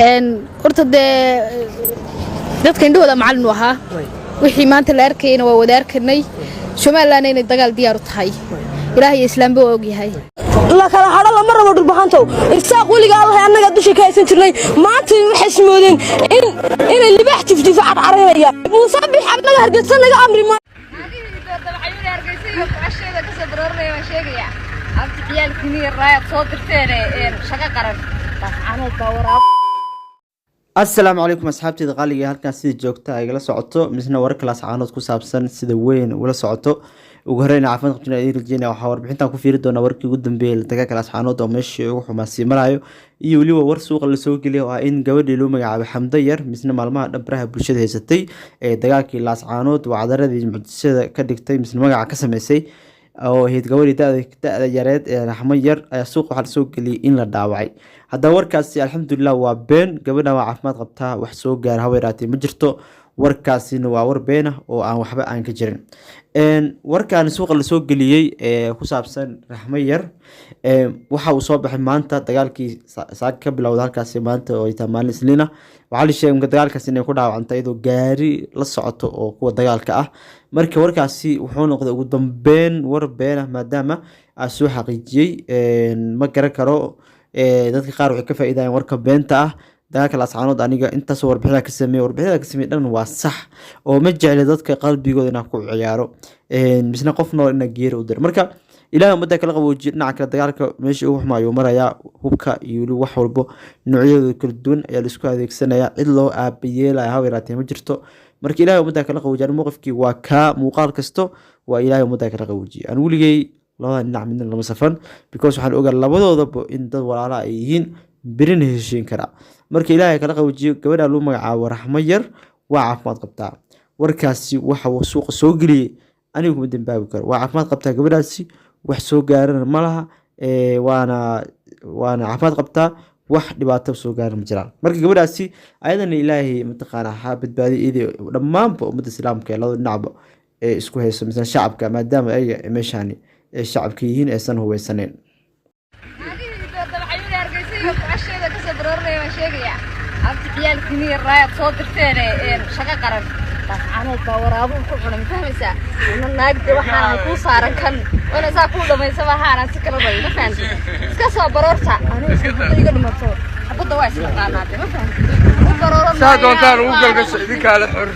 horta dadka indhahooda macallin u ahaa wixii maanta la arkayna waa wada arkanay Soomaaliland inay dagaal diyaar u tahay ilaahay islaamba og yahay la kala hada lama rabo dhulbaxanto isaaq waliga Allah annaga dushi ka haysan jirnay maanta waxay ismoodeen in libax tiftifa cararaya muusabix annaga hargeysanaga amri ma السلام عليكم أصحابتي دقالي هالكان سيد جوكتا ايغلا سعوتو مثلنا وركلاس عانود كسابسان سيدا وين ولا سعوتو وغرينا عافان قبتنا ايدي رجينا وحاور بحينتان كفيري دونا وركي قدن بيل دقاكلاس عانود ومشي وحماسي مرايو iyo waliba war suuqa la soo geliyo waa in gabadhii loo magacaabay Xamdayar misna maalmaha dhabraha bulshada haysatay ee dagaalkii Laas Caanood waa cadaradii mucjisada ka dhigtay misna magaca ka sameysay oo heed gabadhii da'da yareed ee Raxmayar ayaa suuqa waxa soo geliyay in la dhaawacay hadda warkaasi alxamdulillah waa been gabadha waa caafimaad qabtaa wax soo gaar haweeraatay ma jirto warkaasina waa war been ah oo aan waxba aan ka jirin warkaan suuqa la soo geliyay ee ku saabsan Raxmayar waxa uu soo baxay maanta dagaalkii saak ka bilowday halkaas maanta oo ay tahay maalin Isniina waxa la sheegay dagaalkaas inay ku dhaawacantay iyadoo gaari la socoto oo kuwa dagaalka ah marka warkaasi wuxuu noqday ugu dambeyn war been ah maadaama aan soo xaqiijiyay ma garan karo dadka qaar waxay ka faa'iidayaan warka beenta ah dagaalka Laas Caanood aniga intaas warbixinada ka sameeyay dhan waa sax oo ma jecel dadka qalbigooda inay ku ciyaaro misna qof nool in geer u dir marka ilaahay umada kala qaboojiyo dhinaca kala dagaalka meeshii uu xumayo maraya hubka iyo wax walbo noocyada kala duwan ayaa la isku adeegsanaya cid loo aabayeelay haweeraatay ma jirto marka ilaahay umada kala qaboojiyo mowqifkii waa ka muuqaal kasto waa ilaahay umada kala qaboojiyo aan wuligay labada dhinac midna lama safan because waxaan ogaa labadoodaba in dad walaalo ay yihiin birin heshiin kara marka ilaahay kala qaboojiyo gabadha loo magacaabo Raxmayar waa caafimaad qabtaa warkaasi waxa uu suuqa soo geliyay anigu ma dambaabi karo waa caafimaad qabtaa gabadhaasi wax soo gaaran malaha waana caafimaad qabtaa wax dhibaato soo gaaran ma jiraan marka gabadhaasi ayadana ilaahay mataqaana ha badbaadiyay dhamaanba ummadda islaamka ee laba dhinacba ee isku hayso misan shacabka maadaama ay meeshani ee shacabka yihiin aysan huweysaneen أنا كورابون كلهم فهمسا ونناقد وحنا كوسارن كان وأنا ساكودا ما يسمعها أنا سكر ضي ما فهمت كسر برورتا أنا سكر يقول مرتور أبو دواش مقالات ما فهمت برور ساد وطار وقل قص ذيك على حر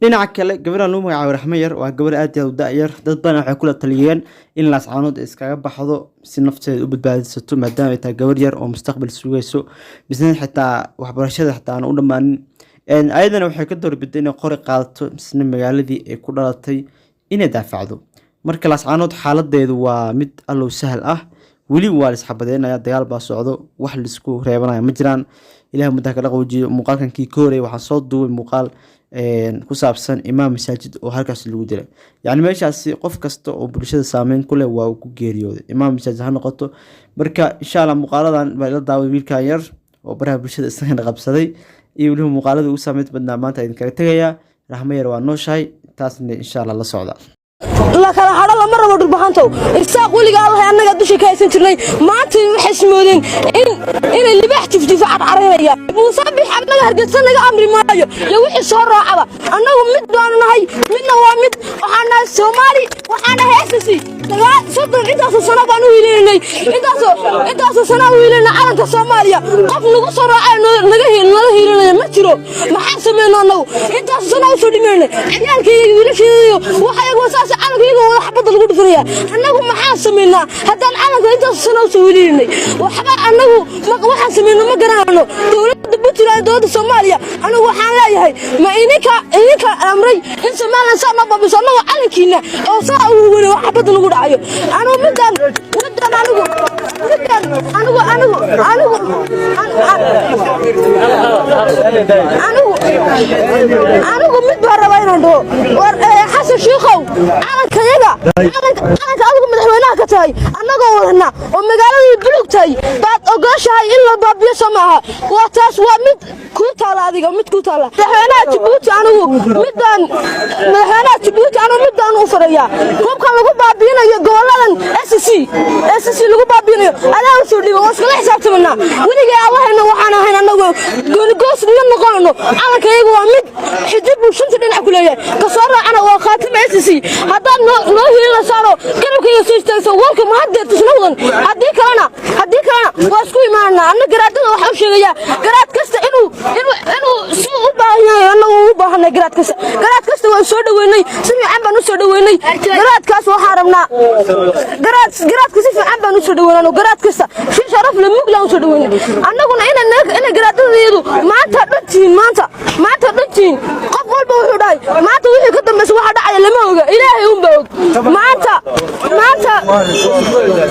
dhinaca kale gabadha loo magacaabo Raxmayar waa gabar aad u daayar dad badan waxay kula taliyeen in Laas Caanood iskaga baxdo si nafteeda u badbaadisato maadaama ay tahay gabar yar oo mustaqbal sugayso bisna xitaa waxbarashada xitaa aan u dhamaanin ayadana waxay ka doorbideen inay qori qaadato misna magaaladii ay ku dhalatay inay daafacdo marka Laas Caanood xaaladeedu waa mid allow sahal ah wali waa la isxabadeynaya dagaal baa socdo wax la isku reebanayo ma jiraan ilaahay muddo kala qowjiyo muuqaalkankii ka horeeyay waxa soo duubay muuqaal ku saabsan imaam masaajid oo halkaas lagu dilay yani meeshaasi qof kasta oo bulshada saameyn ku leh waa ku geeriyooday imaam masaajid ha noqoto marka insha Allah muuqaaladan baa la daaway wiilka yar oo baraha bulshada isagana qabsaday iyo waliba muuqaalada uu saameeyay badnaa maanta idin kaga tagaya Raxmayar waa nooshahay taasna insha Allah la socda la kala hada lama rabo dhulbaxanto isaaq waliga Allah annaga dushi ka haysan jirnay maanta waxay ismoodeen in libax tiftifa cararaya muusabix annaga hargeysanaga amri maayo iyo wixii soo raacaba annagu mid baan nahay midna waa mid waxaana Soomaali waxaana heesasi dagaal sodon intaas sano baan u wiileynay intaas sano u wiileynay calanka Soomaaliya qof nagu soo raacay naga hiilinay ma jiro maxaa sameeynaa annagu intaas sano u soo dhimeynay ciyaalkii wiilashiiyo waxay wasaas calankiiga waxbada lagu dhifraya annagu maxaa sameeynaa haddaan calanka intaas sano u soo wiileynay waxba annagu waxaan sameeynaa ma garanayno dawladda Puntland dawladda Soomaaliya anigu waxaan leeyahay ma idinka amray in Soomaaliland saama babiso annagu calankiina oo saa uu weli waxbada lagu dhacayo anigu midaan anigu mid baan rabaa inaan dhaho war xasan shiikhow calankayaga adigu madaxweynaha ka tahay annagoo wadana oo magaaladii bulugtay baad ogaashahay in la baabiyo samaaha waa taas waa mid ku taala adiga mid ku taala madaxweynaha Djibouti anigu midaan u farayaa hubka lagu baabinayo goboladan SSC lagu baabinayo adaa u soo dhigo iskala xisaabtama dagaalamana weliga Allah inna waxaan ahayn anagu goos ma noqono calankayagu waa mid xidib uu shanta dhinac ku leeyahay ka soo raacana waa khaatim SSC haddaan loo hiila saaro garabkayga soo istaagso warka ma hadda tusnawdan haddii kalena waa isku imaanana anna garaadada waxa uu sheegaya garaad kasta inuu si u baahan yahay anagu u baahanay garaad kasta waan soo dhaweynay si fiican baan u soo dhaweynay garaadkaas waxaan rabnaa garaadka si fiican baan u soo dhaweynay garaad kasta si sharaf leh mugla u soo dhaweynay annaguna ina garaadadeedu maanta dhantiin qof walba wuxuu dhahay maanta wixii ka dambeeyay waxa dhacay lama oga ilaahay un baa og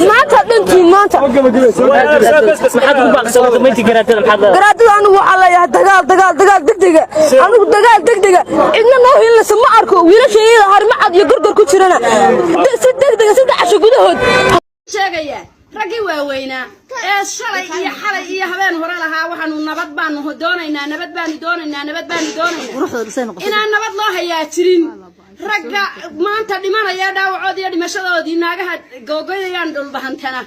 maanta dhantiin maanta maxaad ugu baaqsatay meeyti garaadada garaadada anigu waxa la yahay dagaal degdega anigu dagaal degdega cidna noo hiilaysa ma arko wiilashayda harmacad iyo gorgor ku jirana si degdega 3 casho gudahood sheegaya ragii waaweynaa ee shalay iyo xalay iyo habeen hore lahaa waxaanu nabad baanu doonaynaa inaan nabad loo hayaa jirin ragga maanta dhimanaya dhaawacood iyo dhimashadoodii naagaha googoyayaan dhulbahantana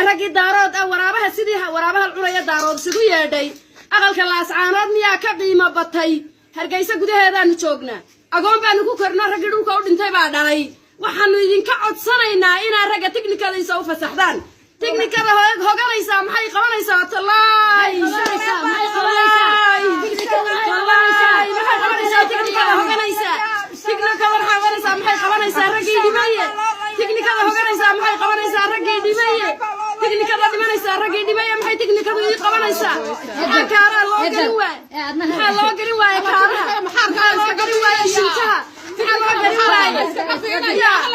ragii daarood waraabaha sidii waraabaha cunaya daarood sidu yeedhay aqalka laascaanood miyaa ka qiimo batay hargeysa gudaheedaanu joognaa agoon baanu ku kornaa raggii dhulka u dhintay baa dhalay waxaanu idinka codsanaynaa inaa ragga tiknikadiisa u fasaxdaan tiknikada hoganaysaa maxay qabanaysaa tallaay raggii dhimaye tiknikada hoganaysaa maxay qabanaysaa raggii dhimaye tiknikada dhimanaysaa raggii dhimaye maxay tiknikadu ii qabanaysaa maxaa kaaraa loo gelin waay maxaa loo gelin waaya kaaraha maxaa loo gelin waaya shintaha maxaa loo gelin waaya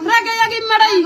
ragayagi maray